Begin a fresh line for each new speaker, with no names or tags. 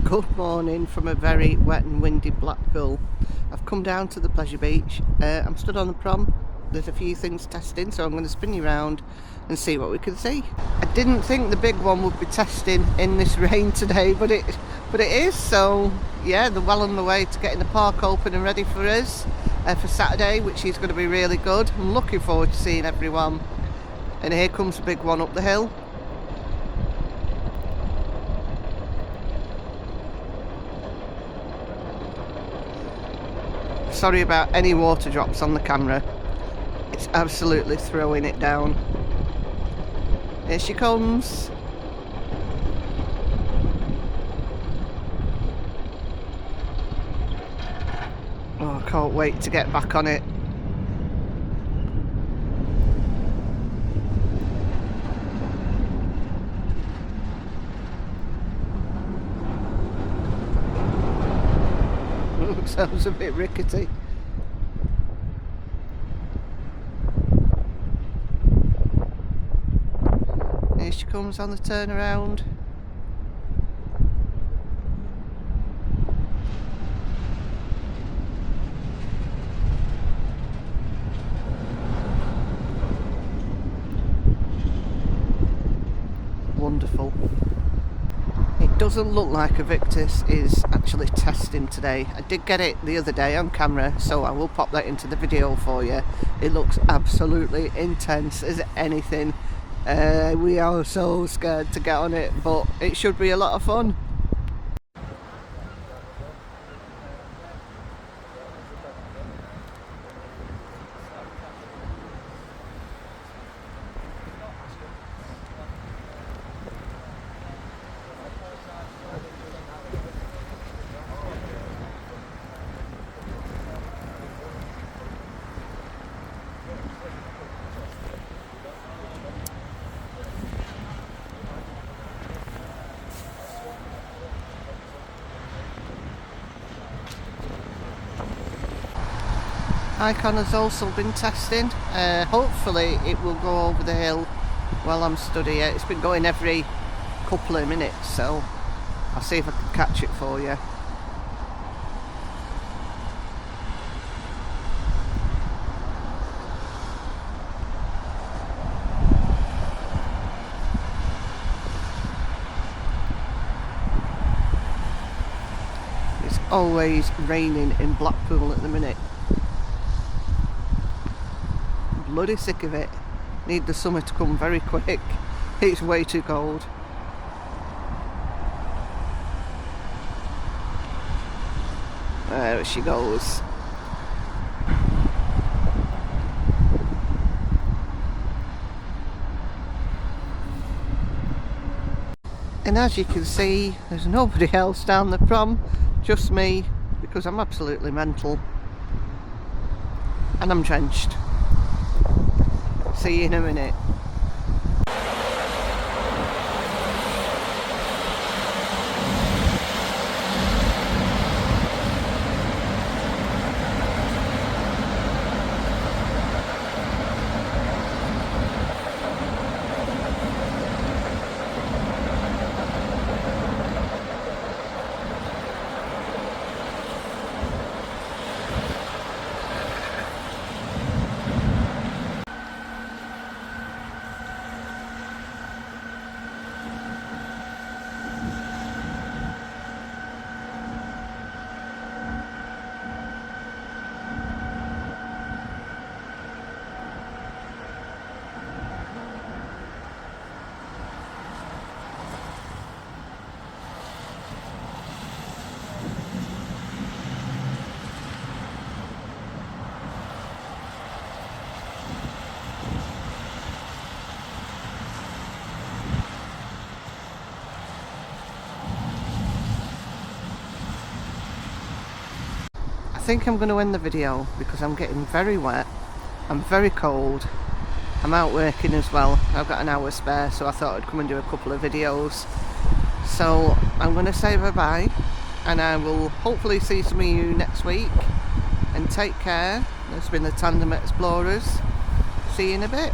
Good morning from a very wet and windy Blackpool. I've come down to the pleasure beach. I'm stood on the prom. There's a few things testing, so I'm going to spin you around and see what we can see. I didn't think the big one would be testing in this rain today, but it is. So yeah, they're well on the way to getting the park open and ready for us for Saturday, which is going to be really good. I'm looking forward to seeing everyone. And here comes the big one up the hill. Sorry about any water drops on the camera. It's absolutely throwing it down. Here she comes. Oh, I can't wait to get back on it. Sounds a bit rickety. Here she comes on the turnaround. Wonderful. It doesn't look like Invictus is actually testing today. I did get it the other day on camera, so I will pop that into the video for you. It looks absolutely intense as anything. We are so scared to get on it, but it should be a lot of fun. Icon has also been testing. Hopefully it will go over the hill while I'm stood here. It's been going every couple of minutes, so I'll see if I can catch it for you. It's always raining in Blackpool at the minute. Bloody sick of it. Need the summer to come very quick. It's way too cold. There she goes. And as you can see, there's nobody else down the prom, just me, because I'm absolutely mental. And I'm drenched. See you in a minute. I think I'm going to end the video because I'm getting very wet, I'm very cold, I'm out working as well. I've got an hour spare, so I thought I'd come and do a couple of videos. So I'm going to say bye bye, and I will hopefully see some of you next week, and take care. It's been the Tandem Explorers. See you in a bit.